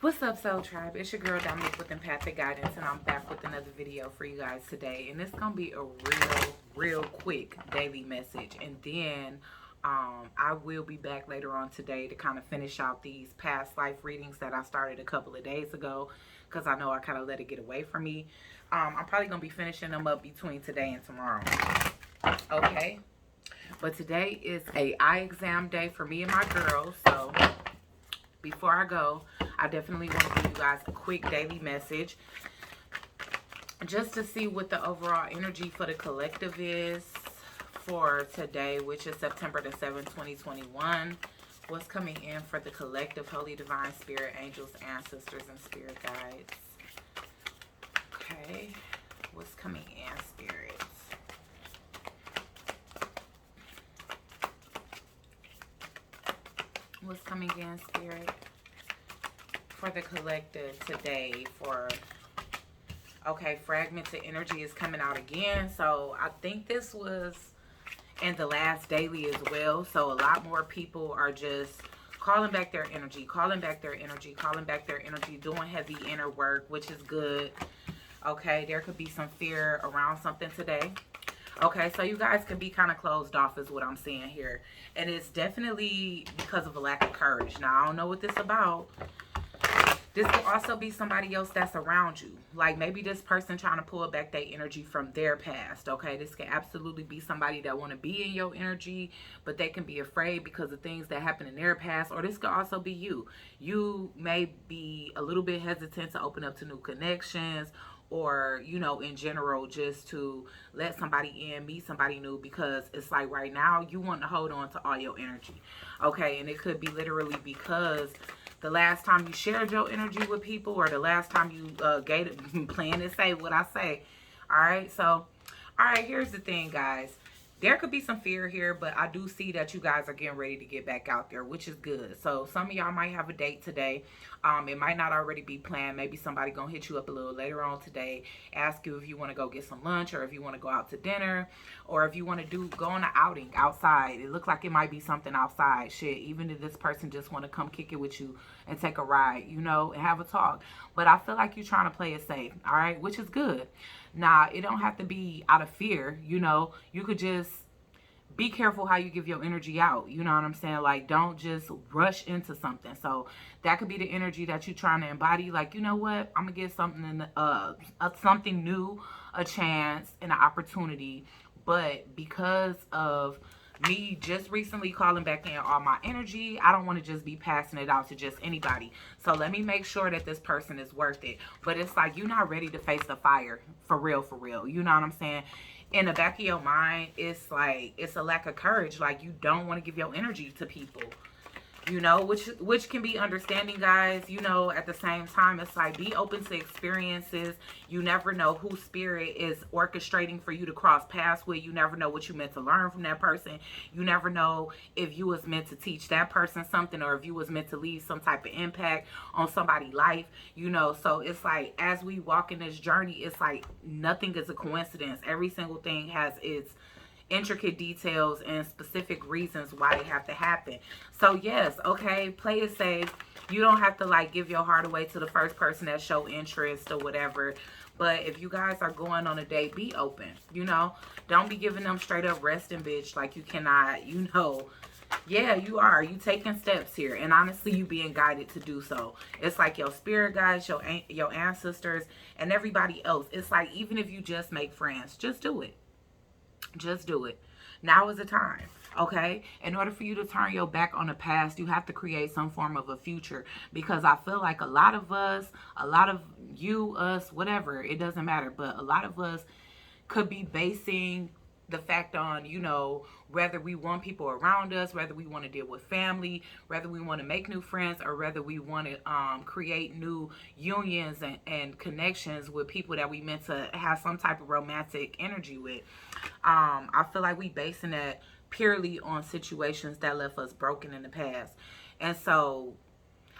What's up, Soul Tribe? It's your girl Dominique with Empathic Guidance, and I'm back with another video for you guys today. And it's gonna be a real quick daily message, and then I will be back later on today to kind of finish out these past life readings that I started a couple of days ago, because I know I kind of let it get away from me. I'm probably gonna be finishing them up between today and tomorrow. Okay, but today is a eye exam day for me and my girls, so before I go, I definitely want to give you guys a quick daily message just to see what the overall energy for the collective is for today, which is September the 7th, 2021. What's coming in for the collective, Holy Divine Spirit, angels, ancestors, and spirit guides. Okay, what's coming in, spirits? What's coming in, spirit, for the collective today? For, okay, fragmented energy is coming out again. So I think this was in the last daily as well. So a lot more people are just calling back their energy, calling back their energy, calling back their energy, doing heavy inner work, which is good. Okay, there could be some fear around something today. Okay, so you guys can be kind of closed off is what I'm seeing here. And it's definitely because of a lack of courage. Now, I don't know what this is about. This could also be somebody else that's around you. Like maybe this person trying to pull back their energy from their past. Okay, this can absolutely be somebody that want to be in your energy, but they can be afraid because of things that happened in their past. Or this could also be you. You may be a little bit hesitant to open up to new connections, or, you know, in general, just to let somebody in, meet somebody new, because it's like right now you want to hold on to all your energy. Okay, and it could be literally because the last time you shared your energy with people, or the last time you gave it, plan to say what I say. All right, so, all right, here's the thing, guys. There could be some fear here, but I do see that you guys are getting ready to get back out there, which is good. So some of y'all might have a date today. It might not already be planned. Maybe somebody gonna hit you up a little later on today, ask you if you want to go get some lunch, or if you want to go out to dinner, or if you want to go on an outing outside. It looks like it might be something outside. Shit, even if this person just want to come kick it with you and take a ride, you know, and have a talk. But I feel like you're trying to play it safe, all right, which is good. Now, it don't have to be out of fear, you know. You could just be careful how you give your energy out. You know what I'm saying? Like, don't just rush into something. So that could be the energy that you're trying to embody. Like, you know what? I'm gonna give something something new a chance and an opportunity. But because of me just recently calling back in all my energy, I don't want to just be passing it out to just anybody. So let me make sure that this person is worth it. But it's like you're not ready to face the fire for real, for real. You know what I'm saying? In the back of your mind, it's like it's a lack of courage. Like you don't want to give your energy to people, you know, which can be understanding, guys. You know, at the same time, it's like be open to experiences. You never know who spirit is orchestrating for you to cross paths with. You never know what you meant to learn from that person. You never know if you was meant to teach that person something, or if you was meant to leave some type of impact on somebody's life, you know. So it's like as we walk in this journey, it's like nothing is a coincidence. Every single thing has its intricate details and specific reasons why they have to happen. So yes, okay, play it safe. You don't have to like give your heart away to the first person that show interest or whatever. But if you guys are going on a date, be open, you know. Don't be giving them straight up resting bitch like you cannot, you know. Yeah, you are. You taking steps here, and honestly, you being guided to do so. It's like your spirit guides, your ancestors, and everybody else. It's like even if you just make friends, just do it. Just do it. Now is the time. Okay, in order for you to turn your back on the past, you have to create some form of a future, because I feel like a lot of us, a lot of you, us, whatever, it doesn't matter, but a lot of us could be basing the fact on, you know, whether we want people around us, whether we want to deal with family, whether we want to make new friends, or whether we want to create new unions and connections with people that we meant to have some type of romantic energy with. I feel like we basing that purely on situations that left us broken in the past. And so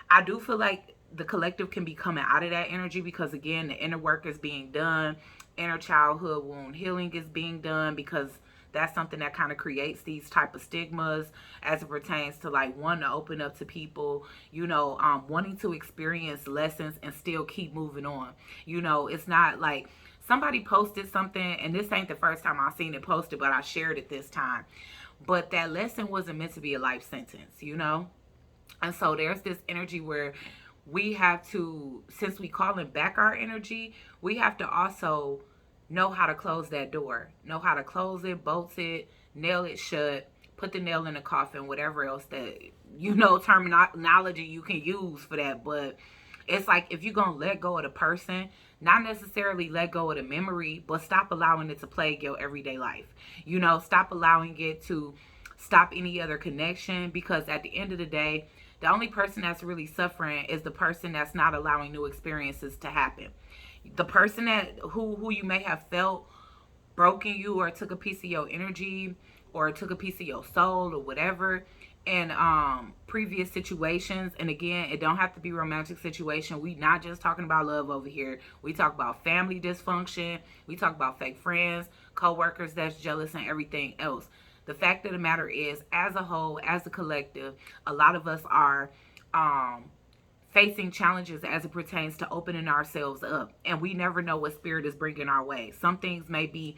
I do feel like the collective can be coming out of that energy, because again, the inner work is being done. Inner childhood wound healing is being done, because That's something that kind of creates these type of stigmas as it pertains to like wanting to open up to people, you know, wanting to experience lessons and still keep moving on. You know, it's not like somebody posted something, and this ain't the first time I've seen it posted, but I shared it this time. But that lesson wasn't meant to be a life sentence, you know? And so there's this energy where we have to, since we calling back our energy, we have to also know how to close that door, know how to close it, bolt it, nail it shut, put the nail in the coffin, whatever else that, you know, terminology you can use for that. But it's like, if you're going to let go of the person, not necessarily let go of the memory, but stop allowing it to plague your everyday life. You know, stop allowing it to stop any other connection, because at the end of the day, the only person that's really suffering is the person that's not allowing new experiences to happen. The person that who you may have felt broken you, or took a piece of your energy, or took a piece of your soul, or whatever, in previous situations. And again, it don't have to be romantic situation. We not just talking about love over here. We talk about family dysfunction. We talk about fake friends, co-workers that's jealous, and everything else. The fact of the matter is, as a whole, as a collective, a lot of us are facing challenges as it pertains to opening ourselves up. And we never know what spirit is bringing our way. Some things may be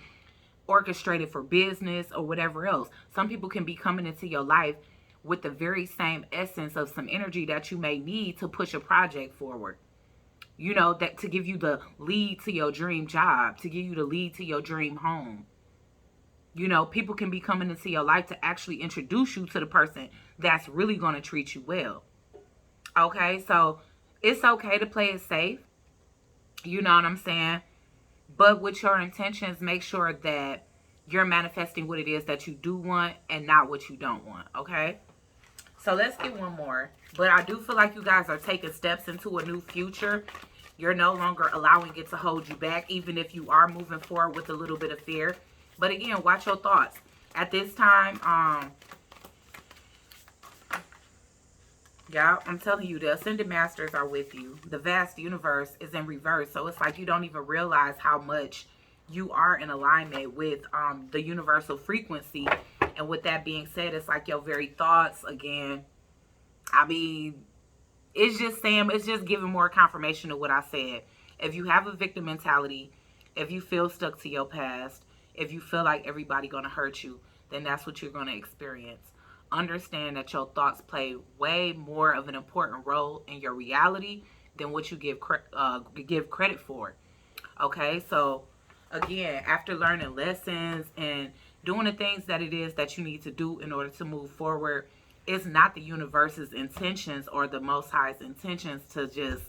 orchestrated for business or whatever else. Some people can be coming into your life with the very same essence of some energy that you may need to push a project forward. You know, that to give you the lead to your dream job, to give you the lead to your dream home. You know, people can be coming into your life to actually introduce you to the person that's really going to treat you well. Okay, so it's okay to play it safe. You know what I'm saying? But with your intentions, make sure that you're manifesting what it is that you do want and not what you don't want. Okay? So let's get one more. But I do feel like you guys are taking steps into a new future. You're no longer allowing it to hold you back, even if you are moving forward with a little bit of fear. But again, watch your thoughts. At this time, yeah, I'm telling you, the Ascended Masters are with you. The vast universe is in reverse. So it's like you don't even realize how much you are in alignment with the universal frequency. And with that being said, it's like your very thoughts, again, I mean, it's just saying, it's just giving more confirmation of what I said. If you have a victim mentality, if you feel stuck to your past, if you feel like everybody going to hurt you, then that's what you're going to experience. Understand that your thoughts play way more of an important role in your reality than what you give credit for. Okay, so again, after learning lessons and doing the things that it is that you need to do in order to move forward, it's not the universe's intentions or the Most High's intentions to just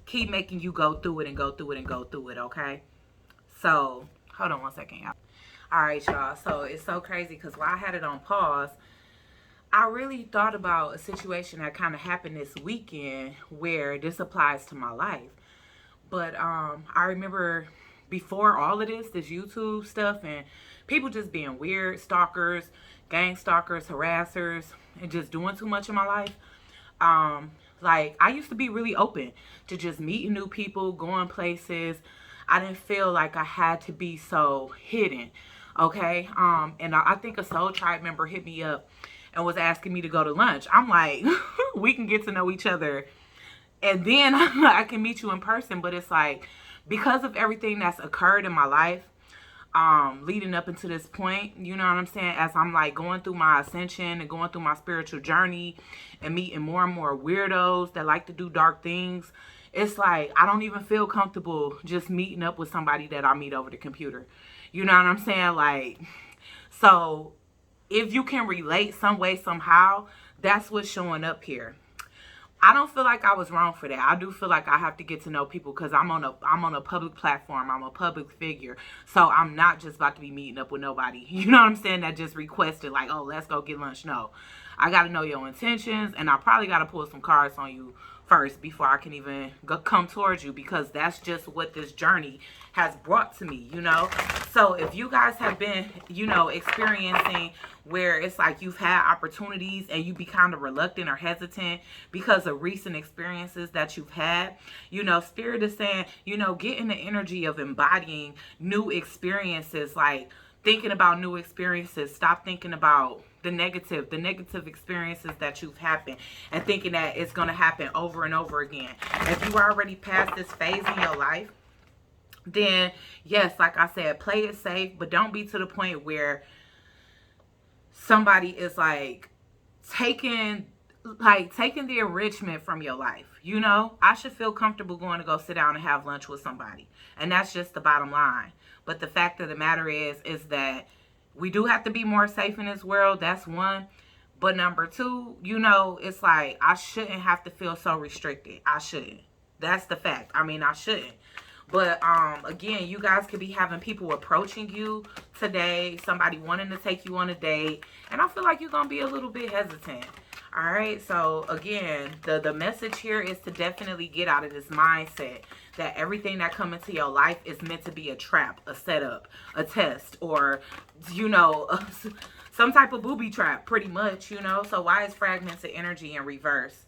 keep making you go through it and go through it and go through it. Okay, so hold on one second, y'all. All right, y'all. So it's so crazy because while I had it on pause, I really thought about a situation that kind of happened this weekend where this applies to my life. But I remember before all of this YouTube stuff and people just being weird, stalkers, gang stalkers, harassers, and just doing too much in my life. Like, I used to be really open to just meeting new people, going places. I didn't feel like I had to be so hidden. Okay. And I think a Soultribe member hit me up and was asking me to go to lunch. I'm like, we can get to know each other and then I can meet you in person. But it's like, because of everything that's occurred in my life, leading up into this point, you know what I'm saying? As I'm like going through my ascension and going through my spiritual journey and meeting more and more weirdos that like to do dark things, it's like, I don't even feel comfortable just meeting up with somebody that I meet over the computer. You know what I'm saying? Like, so if you can relate some way, somehow, that's what's showing up here. I don't feel like I was wrong for that. I do feel like I have to get to know people because I'm on a public platform. I'm a public figure. So I'm not just about to be meeting up with nobody. You know what I'm saying? That just requested like, oh, let's go get lunch. No. I got to know your intentions, and I probably got to pull some cards on you first before I can even come towards you, because that's just what this journey has brought to me, you know. So if you guys have been, you know, experiencing where it's like you've had opportunities and you be kind of reluctant or hesitant because of recent experiences that you've had, you know, Spirit is saying, you know, get in the energy of embodying new experiences, like thinking about new experiences. Stop thinking about the negative experiences that you've happened and thinking that it's going to happen over and over again. If you are already past this phase in your life, then yes, like I said, play it safe, but don't be to the point where somebody is like taking the enrichment from your life. You know, I should feel comfortable going to go sit down and have lunch with somebody. And that's just the bottom line. But the fact of the matter is that we do have to be more safe in this world. That's one. But number two, you know, it's like I shouldn't have to feel so restricted. I shouldn't. That's the fact. I mean, I shouldn't. But again, you guys could be having people approaching you today, somebody wanting to take you on a date, and I feel like you're going to be a little bit hesitant. All right, so again, the message here is to definitely get out of this mindset that everything that comes into your life is meant to be a trap, a setup, a test, or, you know, some type of booby trap, pretty much, you know. So why is fragmented energy in reverse?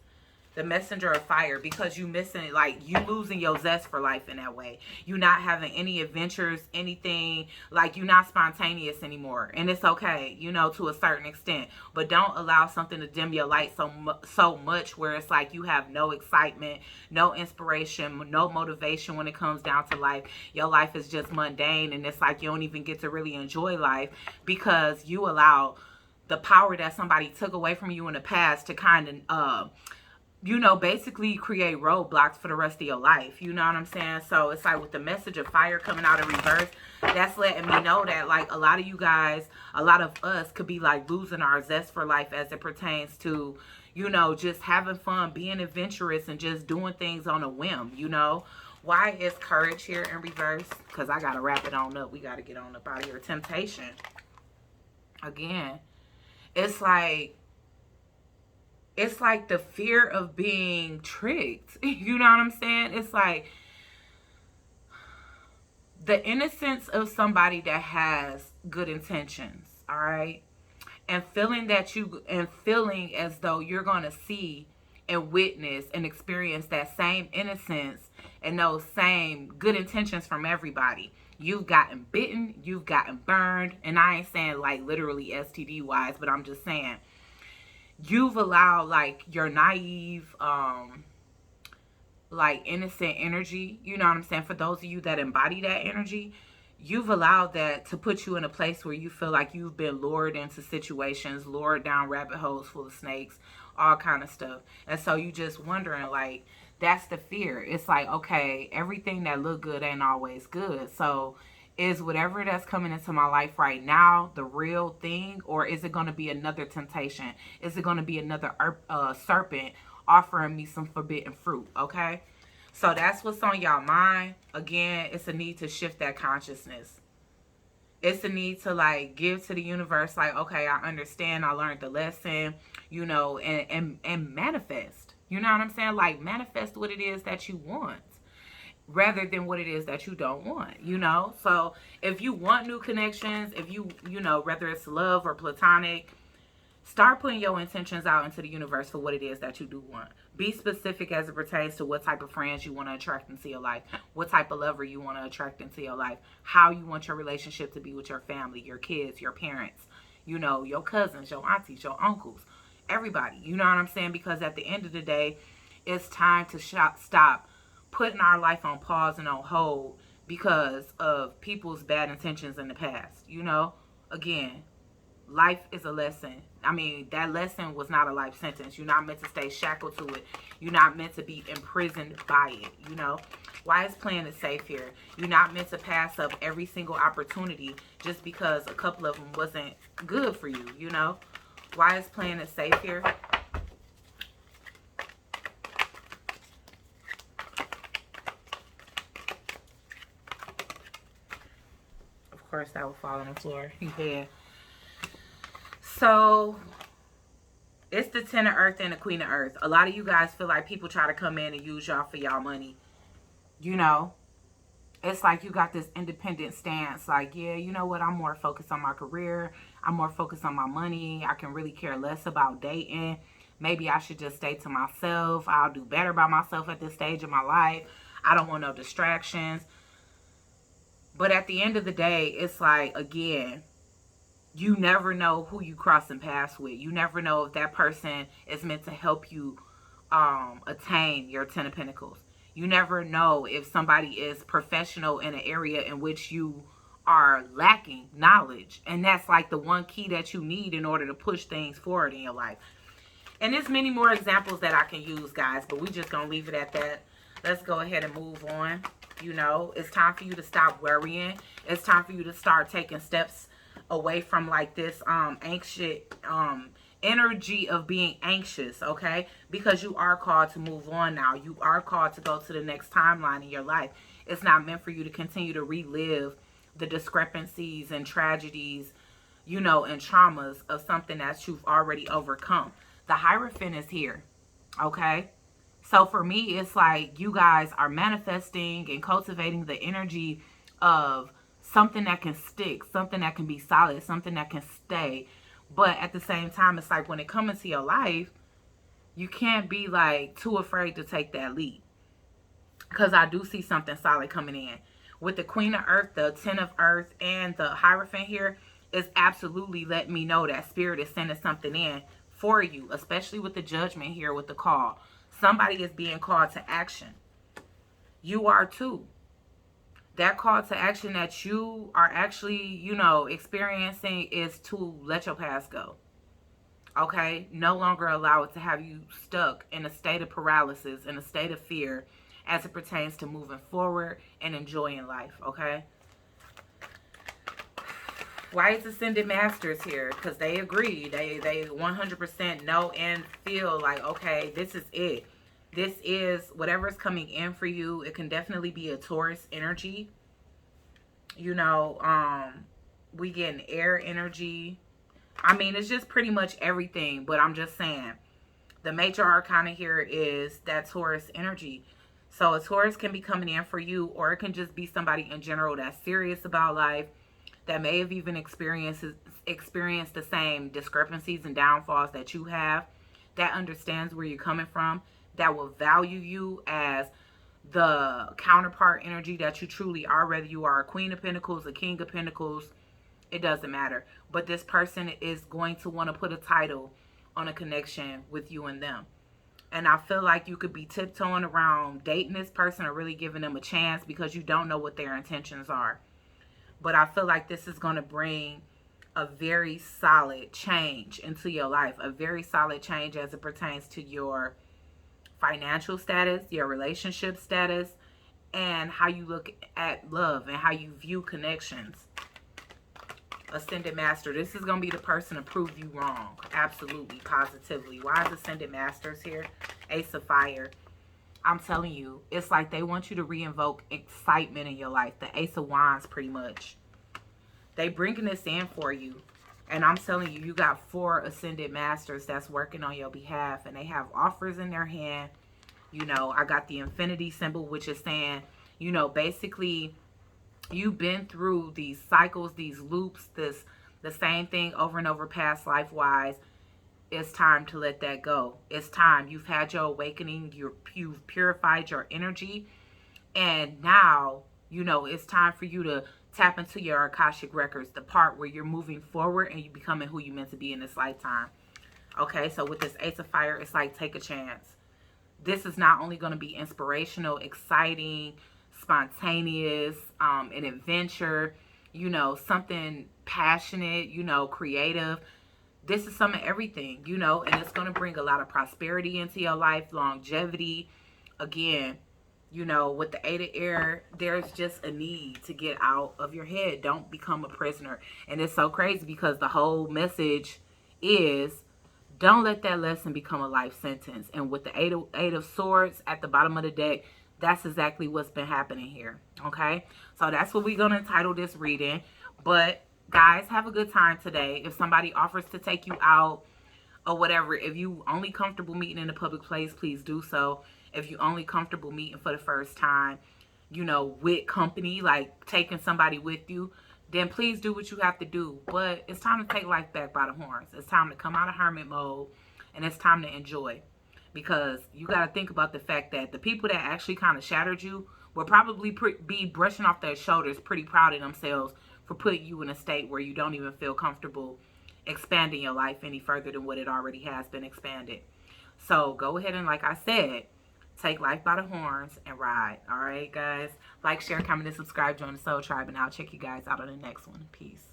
The messenger of fire, because you missing, like, you losing your zest for life in that way. You not having any adventures, anything, like, you not spontaneous anymore. And it's okay, you know, to a certain extent. But don't allow something to dim your light so much where it's like you have no excitement, no inspiration, no motivation when it comes down to life. Your life is just mundane, and it's like you don't even get to really enjoy life because you allow the power that somebody took away from you in the past to kind of, you know, basically create roadblocks for the rest of your life. You know what I'm saying? So it's like with the message of fire coming out in reverse, that's letting me know that, like, a lot of you guys, a lot of us could be like losing our zest for life as it pertains to, you know, just having fun, being adventurous, and just doing things on a whim, you know. Why is courage here in reverse? Because I got to wrap it on up. We got to get on up out of here. Temptation. Again, it's like the fear of being tricked. You know what I'm saying? It's like the innocence of somebody that has good intentions, all right? And feeling as though you're going to see and witness and experience that same innocence and those same good intentions from everybody. You've gotten bitten, you've gotten burned, and I ain't saying like literally STD wise, but I'm just saying you've allowed like your naive, like innocent energy, you know what I'm saying? For those of you that embody that energy, you've allowed that to put you in a place where you feel like you've been lured into situations, lured down rabbit holes full of snakes, all kind of stuff. And so you just wondering, like, that's the fear. It's like, okay, everything that look good ain't always good. So is whatever that's coming into my life right now the real thing, or is it going to be another temptation? Is it going to be another serpent offering me some forbidden fruit? Okay, so that's what's on y'all mind. Again, it's a need to shift that consciousness. It's a need to like give to the universe, like, okay, I understand, I learned the lesson, you know, and manifest. You know what I'm saying? Like, manifest what it is that you want, rather than what it is that you don't want, you know? So if you want new connections, if you know, whether it's love or platonic, start putting your intentions out into the universe for what it is that you do want. Be specific as it pertains to what type of friends you want to attract into your life, what type of lover you want to attract into your life, how you want your relationship to be with your family, your kids, your parents, you know, your cousins, your aunties, your uncles, everybody, you know what I'm saying? Because at the end of the day, it's time to stop putting our life on pause and on hold because of people's bad intentions in the past. You know, again, life is a lesson. I mean, that lesson was not a life sentence. You're not meant to stay shackled to it. You're not meant to be imprisoned by it, you know. Why is playing it safe here? You're not meant to pass up every single opportunity just because a couple of them wasn't good for you, you know. Why is playing it safe here? Of course, that will fall on the floor. Yeah. So, it's the Ten of Earth and the Queen of Earth. A lot of you guys feel like people try to come in and use y'all for y'all money. You know, it's like you got this independent stance. Like, yeah, you know what? I'm more focused on my career. I'm more focused on my money. I can really care less about dating. Maybe I should just stay to myself. I'll do better by myself at this stage of my life. I don't want no distractions. But at the end of the day, it's like, again, You never know who you crossing paths with. You never know if that person is meant to help you attain your Ten of Pentacles. You never know if somebody is professional in an area in which you are lacking knowledge. And that's like the one key that you need in order to push things forward in your life. And there's many more examples that I can use, guys, but we just gonna leave it at that. Let's go ahead and move on. You know, it's time for you to stop worrying. It's time for you to start taking steps away from like this anxious energy of being anxious, okay? Because you are called to move on now. You are called to go to the next timeline in your life. It's not meant for you to continue to relive the discrepancies and tragedies, you know, and traumas of something that you've already overcome. The Hierophant is here, okay? So for me, it's like you guys are manifesting and cultivating the energy of something that can stick, something that can be solid, something that can stay. But at the same time, it's like when it comes into your life, you can't be like too afraid to take that leap. Because I do see something solid coming in. With the Queen of Earth, the Ten of Earth, and the Hierophant here, is absolutely letting me know that Spirit is sending something in for you. Especially with the Judgment here with the call. Somebody is being called to action. You are too. That call to action that you are actually, you know, experiencing is to let your past go. Okay? No longer allow it to have you stuck in a state of paralysis, in a state of fear, as it pertains to moving forward and enjoying life. Okay? Why is Ascended Masters here? Because they agree. They 100% know and feel like, okay, this is it. This is whatever's coming in for you. It can definitely be a Taurus energy. You know, we get an air energy. I mean, it's just pretty much everything. But I'm just saying, the major arcana here is that Taurus energy. So a Taurus can be coming in for you, or it can just be somebody in general that's serious about life, that may have even experienced the same discrepancies and downfalls that you have, that understands where you're coming from, that will value you as the counterpart energy that you truly are, whether you are a Queen of Pentacles, a King of Pentacles, it doesn't matter. But this person is going to want to put a title on a connection with you and them. And I feel like you could be tiptoeing around dating this person or really giving them a chance because you don't know what their intentions are. But I feel like this is going to bring a very solid change into your life. A very solid change as it pertains to your financial status, your relationship status, and how you look at love and how you view connections. Ascended Master, this is going to be the person to prove you wrong. Absolutely, positively. Why is Ascended Masters here? Ace of Fire. I'm telling you, it's like they want you to reinvoke excitement in your life. The Ace of Wands, pretty much. They bringing this in for you. And I'm telling you, you got 4 Ascended Masters that's working on your behalf. And they have offers in their hand. You know, I got the infinity symbol, which is saying, you know, basically, you've been through these cycles, these loops, the same thing over and over past life-wise. It's time to let that go. It's time. You've had your awakening. You've purified your energy. And now, you know, it's time for you to tap into your Akashic records, the part where you're moving forward and you becoming who you're meant to be in this lifetime. Okay, so with this Ace of Fire, it's like take a chance. This is not only going to be inspirational, exciting, spontaneous, an adventure, you know, something passionate, you know, creative. This is some of everything, you know, and it's going to bring a lot of prosperity into your life, longevity. Again, you know, with the 8 of Air, there's just a need to get out of your head. Don't become a prisoner. And it's so crazy because the whole message is don't let that lesson become a life sentence. And with the 8 of Swords at the bottom of the deck, that's exactly what's been happening here. Okay, so that's what we're going to title this reading. But guys, have a good time today. If somebody offers to take you out or whatever, if you only comfortable meeting in a public place, please do so. If you only comfortable meeting for the first time, you know, with company, like taking somebody with you, then please do what you have to do. But it's time to take life back by the horns. It's time to come out of hermit mode, and it's time to enjoy. Because you got to think about the fact that the people that actually kind of shattered you will probably be brushing off their shoulders, pretty proud of themselves for putting you in a state where you don't even feel comfortable expanding your life any further than what it already has been expanded. So go ahead and, like I said, take life by the horns and ride. All right, guys? Like, share, comment, and subscribe. Join the Soul Tribe, and I'll check you guys out on the next one. Peace.